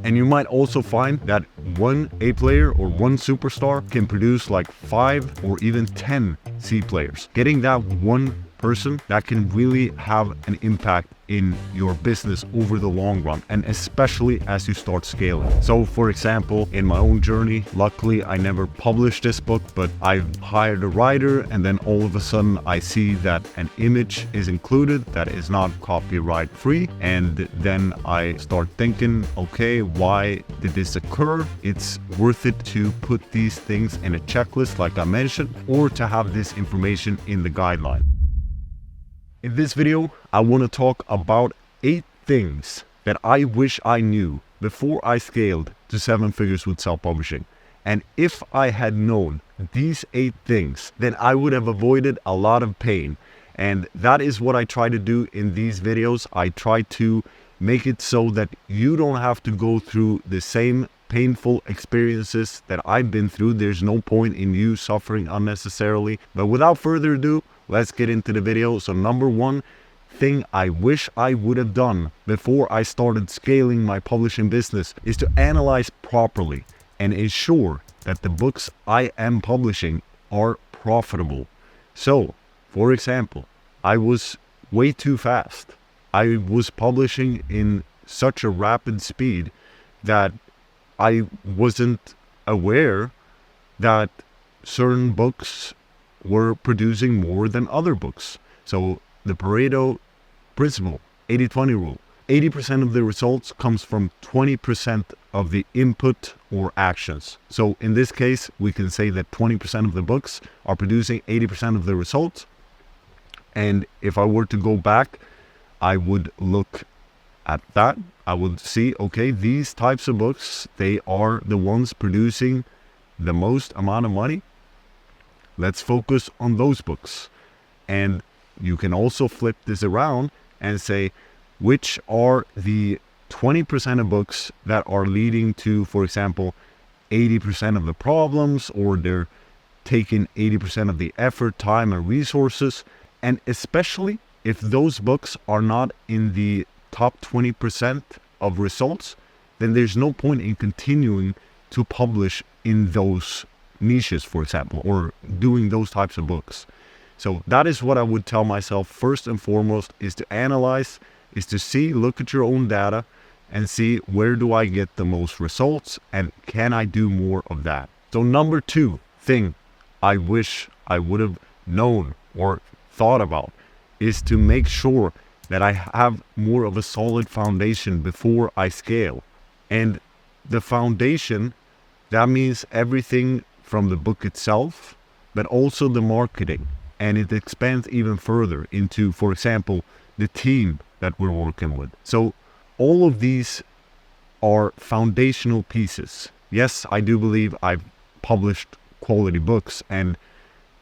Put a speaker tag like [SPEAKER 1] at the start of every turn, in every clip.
[SPEAKER 1] And you might also find that one A player or one superstar can produce like 5 or even 10 C players. Getting that one person that can really have an impact in your business over the long run, and especially as you start scaling. So for example, in my own journey, luckily I never published this book, but I've hired a writer, and then all of a sudden I see that an image is included that is not copyright free, and then I start thinking, okay, why did this occur? It's worth it to put these things in a checklist like I mentioned, or to have this information in the guideline. In this video, I want to talk about 8 things that I wish I knew before I scaled to 7 figures with self-publishing. And if I had known these 8 things, then I would have avoided a lot of pain. And that is what I try to do in these videos. I try to make it so that you don't have to go through the same painful experiences that I've been through. There's no point in you suffering unnecessarily. But without further ado, let's get into the video. So number 1 thing I wish I would have done before I started scaling my publishing business is to analyze properly and ensure that the books I am publishing are profitable. So, for example, I was way too fast. I was publishing in such a rapid speed that I wasn't aware that certain books were producing more than other books. So the Pareto principle, 80-20 rule, 80% of the results comes from 20% of the input or actions. So in this case, we can say that 20% of the books are producing 80% of the results. And if I were to go back, I would look at that. I would see, okay, these types of books, they are the ones producing the most amount of money. Let's focus on those books. And you can also flip this around and say, which are the 20% of books that are leading to, for example, 80% of the problems, or they're taking 80% of the effort, time, and resources. And especially if those books are not in the top 20% of results, then there's no point in continuing to publish in those niches, for example, or doing those types of books. So that is what I would tell myself first and foremost, is to analyze, is to see, look at your own data and see, where do I get the most results and can I do more of that? So number 2 thing I wish I would have known or thought about is to make sure that I have more of a solid foundation before I scale. And the foundation, that means everything from the book itself, but also the marketing. And it expands even further into, for example, the team that we're working with. So all of these are foundational pieces. Yes, I do believe I've published quality books. And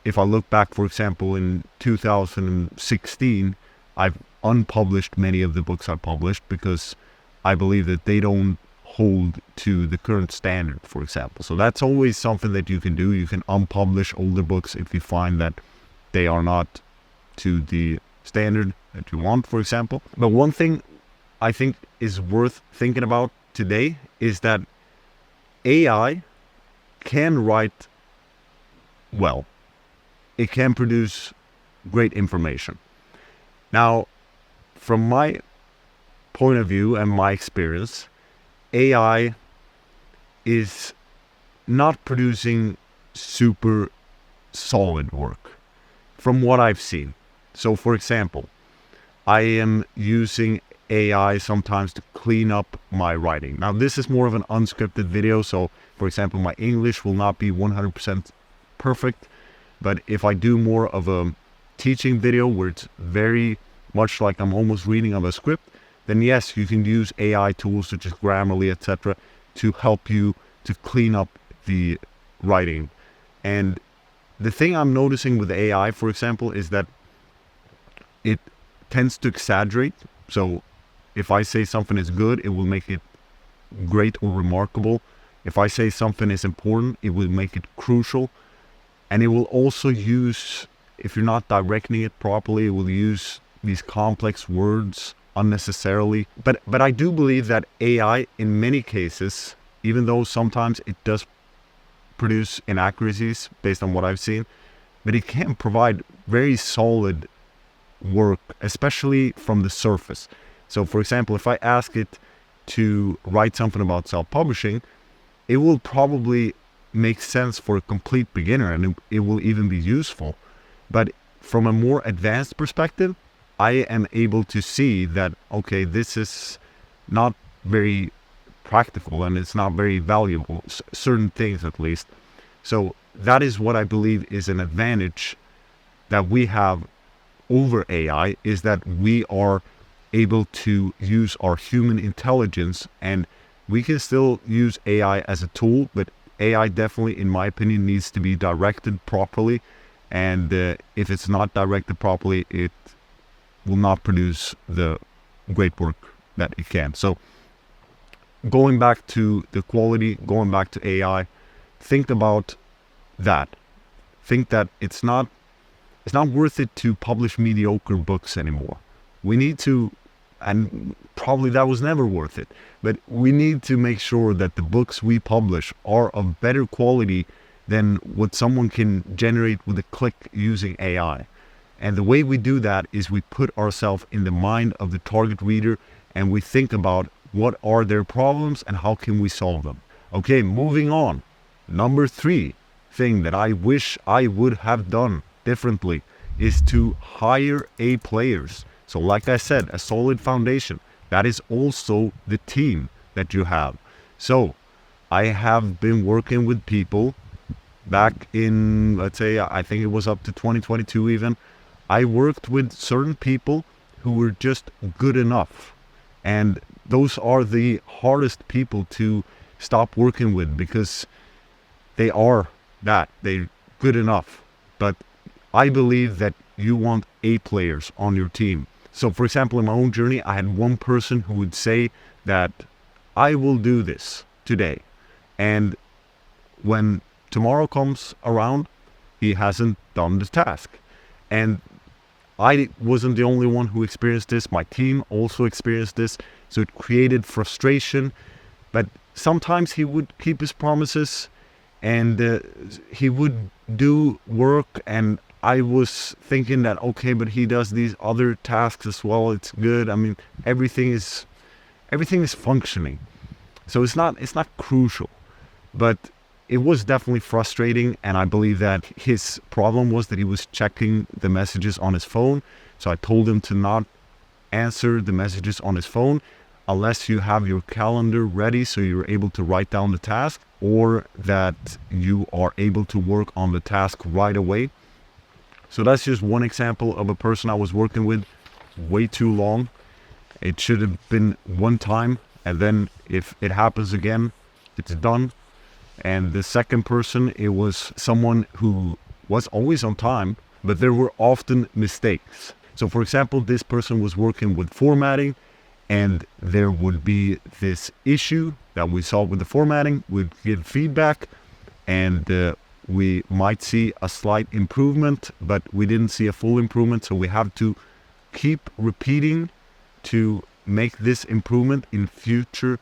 [SPEAKER 1] if I look back, for example, in 2016, I've unpublished many of the books I published because I believe that they don't hold to the current standard, for example. So that's always something that you can do. You can unpublish older books if you find that they are not to the standard that you want, for example. But one thing I think is worth thinking about today is that AI can write well. It can produce great information. Now, from my point of view and my experience, AI is not producing super solid work from what I've seen. So for example, I am using AI sometimes to clean up my writing. Now this is more of an unscripted video. So for example, my English will not be 100% perfect, but if I do more of a teaching video where it's very much like I'm almost reading of a script, then yes, you can use AI tools such as Grammarly, etc., to help you to clean up the writing. And the thing I'm noticing with AI, for example, is that it tends to exaggerate. So if I say something is good, it will make it great or remarkable. If I say something is important, it will make it crucial. And it will also use, if you're not directing it properly, it will use these complex words unnecessarily. But I do believe that AI in many cases, even though sometimes it does produce inaccuracies based on what I've seen, but it can provide very solid work, especially from the surface. So for example, if I ask it to write something about self-publishing, it will probably make sense for a complete beginner, and it will even be useful. But from a more advanced perspective, I am able to see that, okay, this is not very practical and it's not very valuable, certain things at least. So that is what I believe is an advantage that we have over AI, is that we are able to use our human intelligence, and we can still use AI as a tool, but AI definitely, in my opinion, needs to be directed properly. And if it's not directed properly, it will not produce the great work that it can. So going back to the quality, going back to AI, think about that. Think that it's not worth it to publish mediocre books anymore. We need to, and probably that was never worth it, but we need to make sure that the books we publish are of better quality than what someone can generate with a click using AI. And the way we do that is we put ourselves in the mind of the target reader, and we think about what are their problems and how can we solve them. Okay, moving on. Number 3 thing that I wish I would have done differently is to hire A players. So like I said, a solid foundation. That is also the team that you have. So I have been working with people back in, let's say, I think it was up to 2022 even. I worked with certain people who were just good enough. And those are the hardest people to stop working with, because they are that. They're good enough. But I believe that you want A players on your team. So for example, in my own journey, I had one person who would say that I will do this today. And when tomorrow comes around, he hasn't done the task. And I wasn't the only one who experienced this. My team also experienced this. So it created frustration. But sometimes he would keep his promises, and he would do work, and I was thinking that, okay, but he does these other tasks as well. It's good. I mean, everything is functioning. So it's not crucial, but it was definitely frustrating. And I believe that his problem was that he was checking the messages on his phone. So I told him to not answer the messages on his phone unless you have your calendar ready, so you're able to write down the task, or that you are able to work on the task right away. So that's just one example of a person I was working with way too long. It should have been one time, and then if it happens again, it's done. And the second person, it was someone who was always on time, but there were often mistakes. So for example, this person was working with formatting, and there would be this issue that we solved with the formatting. We'd give feedback, and we might see a slight improvement, but we didn't see a full improvement. So we have to keep repeating to make this improvement in future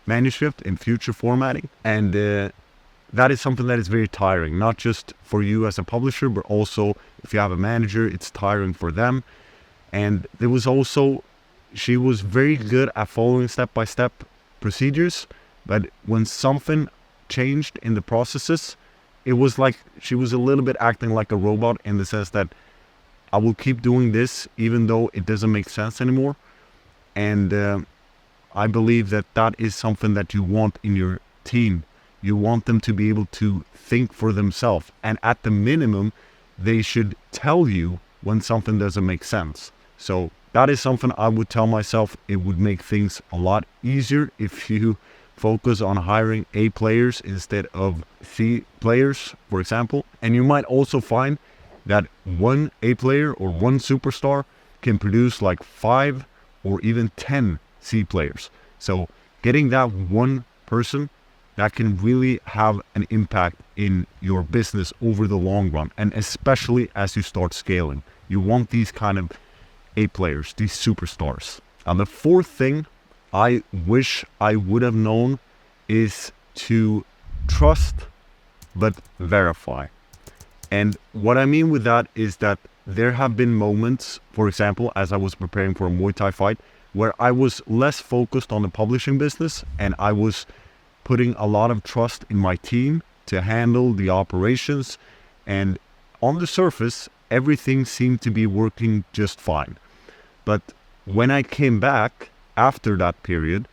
[SPEAKER 1] manuscript, in future formatting. And that is something that is very tiring, not just for you as a publisher, but also if you have a manager, it's tiring for them. And there was also, she was very good at following step-by-step procedures, but when something changed in the processes, it was like she was a little bit acting like a robot, in the sense that I will keep doing this even though it doesn't make sense anymore. And I believe that that is something that you want in your team. You want them to be able to think for themselves, and at the minimum, they should tell you when something doesn't make sense. So that is something I would tell myself. It would make things a lot easier if you focus on hiring A players instead of C players, for example. And you might also find that one A player or one superstar can produce like 5 or even 10 C players. So getting that one person, that can really have an impact in your business over the long run, and especially as you start scaling. You want these kind of A players, these superstars. Now, the fourth thing I wish I would have known is to trust but verify. And what I mean with that is that there have been moments, for example, as I was preparing for a Muay Thai fight, where I was less focused on the publishing business and I was putting a lot of trust in my team to handle the operations. And on the surface, everything seemed to be working just fine. But when I came back after that period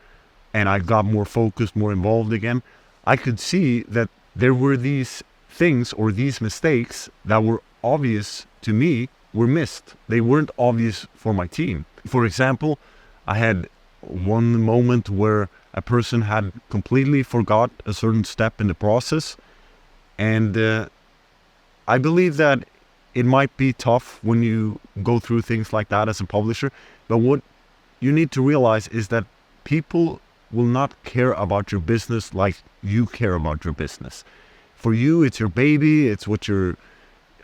[SPEAKER 1] and I got more focused, more involved again, I could see that there were these things or these mistakes that were obvious to me were missed. They weren't obvious for my team. For example, I had one moment where a person had completely forgot a certain step in the process. And I believe that it might be tough when you go through things like that as a publisher. But what you need to realize is that people will not care about your business like you care about your business. For you, it's your baby. It's what you're,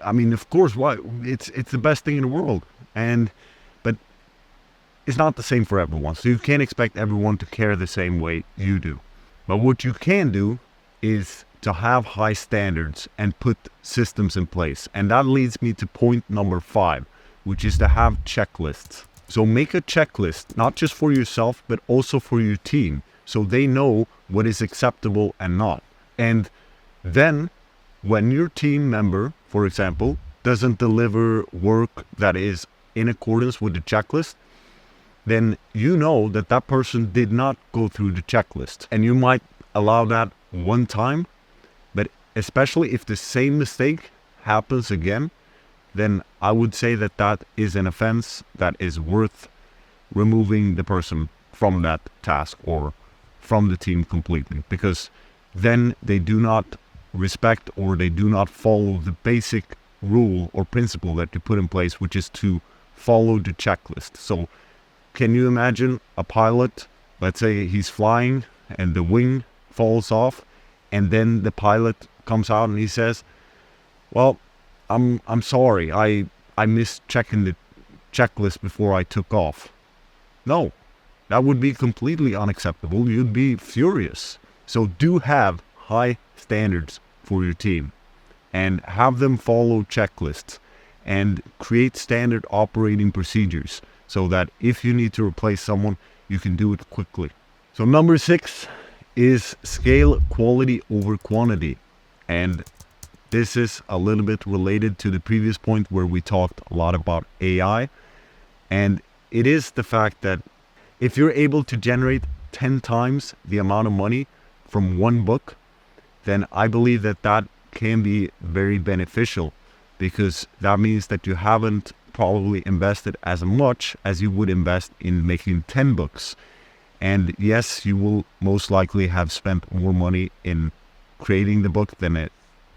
[SPEAKER 1] I mean, of course, why? It's the best thing in the world. But it's not the same for everyone. So you can't expect everyone to care the same way you do. But what you can do is to have high standards and put systems in place. And that leads me to point number 5, which is to have checklists. So make a checklist, not just for yourself, but also for your team, so they know what is acceptable and not. And then when your team member, for example, doesn't deliver work that is in accordance with the checklist, then you know that that person did not go through the checklist. And you might allow that one time, but especially if the same mistake happens again, then I would say that that is an offense that is worth removing the person from that task or from the team completely, because then they do not respect or they do not follow the basic rule or principle that you put in place, which is to follow the checklist. So can you imagine a pilot, let's say he's flying and the wing falls off, and then the pilot comes out and he says, well, I'm sorry, I missed checking the checklist before I took off. No, that would be completely unacceptable. You'd be furious. So do have high standards for your team and have them follow checklists and create standard operating procedures so that if you need to replace someone, you can do it quickly. So number 6 is scale quality over quantity. And this is a little bit related to the previous point where we talked a lot about AI. And it is the fact that if you're able to generate 10 times the amount of money from one book, then I believe that that can be very beneficial, because that means that you haven't probably invested as much as you would invest in making 10 books. And yes, you will most likely have spent more money in creating the book than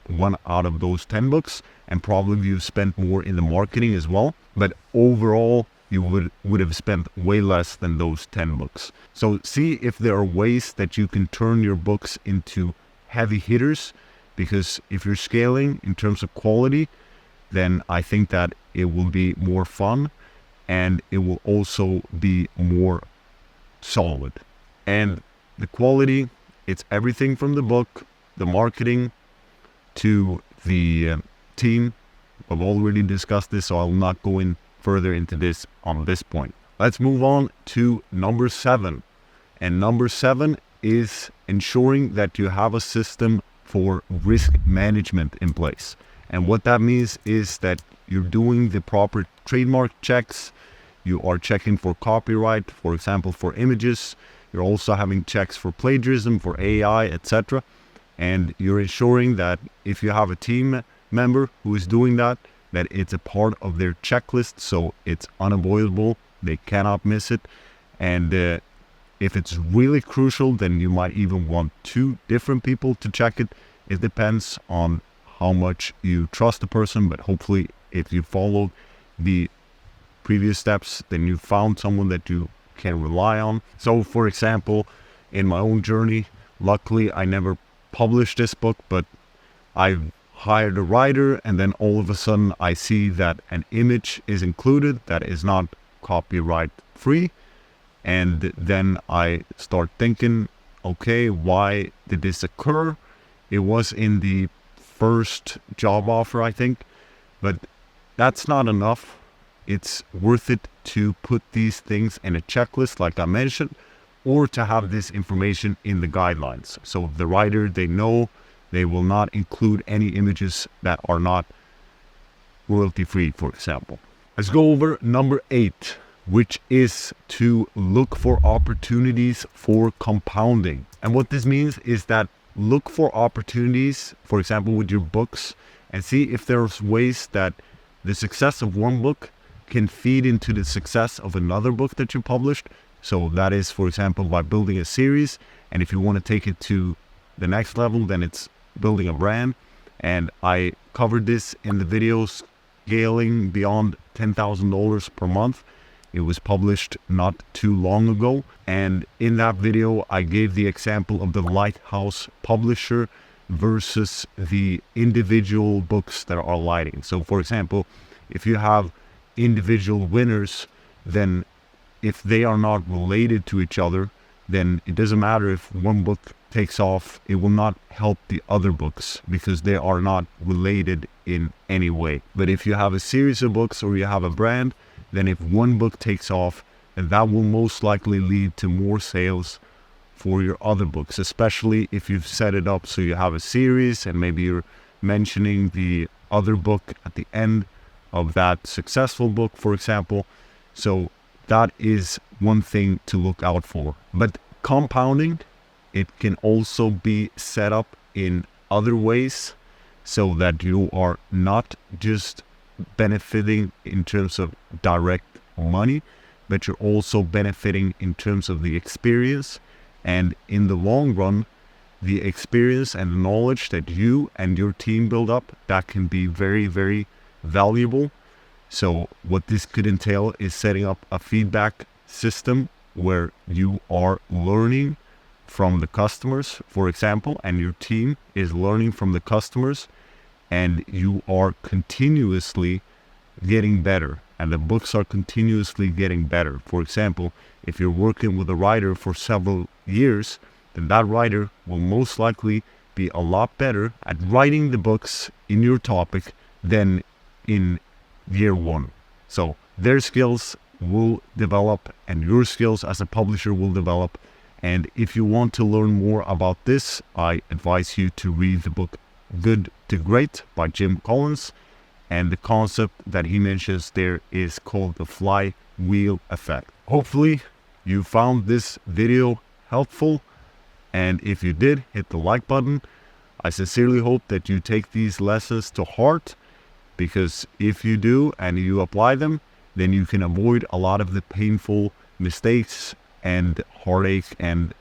[SPEAKER 1] one out of those 10 books, and probably you've spent more in the marketing as well, but overall you would have spent way less than those 10 books. So see if there are ways that you can turn your books into heavy hitters, because if you're scaling in terms of quality, then I think that it will be more fun and it will also be more solid. And the quality, it's everything from the book, the marketing, to the team. I've already discussed this, so I'll not go in further into this on this point. Let's move on to number 7. And number 7 is ensuring that you have a system for risk management in place. And what that means is that you're doing the proper trademark checks. You are checking for copyright, for example, for images. You're also having checks for plagiarism, for AI, etc. And you're ensuring that if you have a team member who is doing that, that it's a part of their checklist, so it's unavoidable. They cannot miss it. And if it's really crucial, then you might even want 2 different people to check it. It depends on how much you trust the person, but hopefully if you followed the previous steps, then you found someone that you can rely on. So for example, in my own journey, luckily I never published this book, but I've hired a writer, and then all of a sudden I see that an image is included that is not copyright free, And then I start thinking, okay, why did this occur? It was in the first job offer, I think, but that's not enough. It's worth it to put these things in a checklist, like I mentioned, or to have this information in the guidelines. So the writer, they know they will not include any images that are not royalty-free, for example. Let's go over number 8, which is to look for opportunities for compounding. And what this means is that look for opportunities, for example, with your books, and see if there's ways that the success of one book can feed into the success of another book that you published. So that is, for example, by building a series. And if you want to take it to the next level, then it's building a brand. And I covered this in the video Scaling Beyond $10,000 per month. It was published not too long ago. And in that video, I gave the example of the lighthouse publisher versus the individual books that are lighting. So for example, if you have individual winners, then if they are not related to each other, then it doesn't matter if one book takes off, it will not help the other books because they are not related in any way. But if you have a series of books or you have a brand, then if one book takes off, then that will most likely lead to more sales for your other books, especially if you've set it up so you have a series and maybe you're mentioning the other book at the end of that successful book, for example. So that is one thing to look out for. But compounding, it can also be set up in other ways so that you are not just benefiting in terms of direct money, but you're also benefiting in terms of the experience. And in the long run, the experience and the knowledge that you and your team build up, that can be very, very valuable. So what this could entail is setting up a feedback system where you are learning from the customers, for example, and your team is learning from the customers, and you are continuously getting better, and the books are continuously getting better. For example, if you're working with a writer for several years, then that writer will most likely be a lot better at writing the books in your topic than in year 1. So their skills will develop and your skills as a publisher will develop. And if you want to learn more about this, I advise you to read the book Good to Great by Jim Collins. And the concept that he mentions there is called the flywheel effect. Hopefully you found this video helpful. And if you did, hit the like button. I sincerely hope that you take these lessons to heart, because if you do and you apply them, then you can avoid a lot of the painful mistakes and heartache and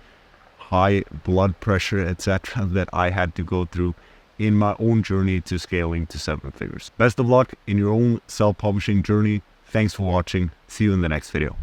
[SPEAKER 1] high blood pressure, etc. that I had to go through in my own journey to scaling to 7 figures. Best of luck in your own self-publishing journey. Thanks for watching. See you in the next video.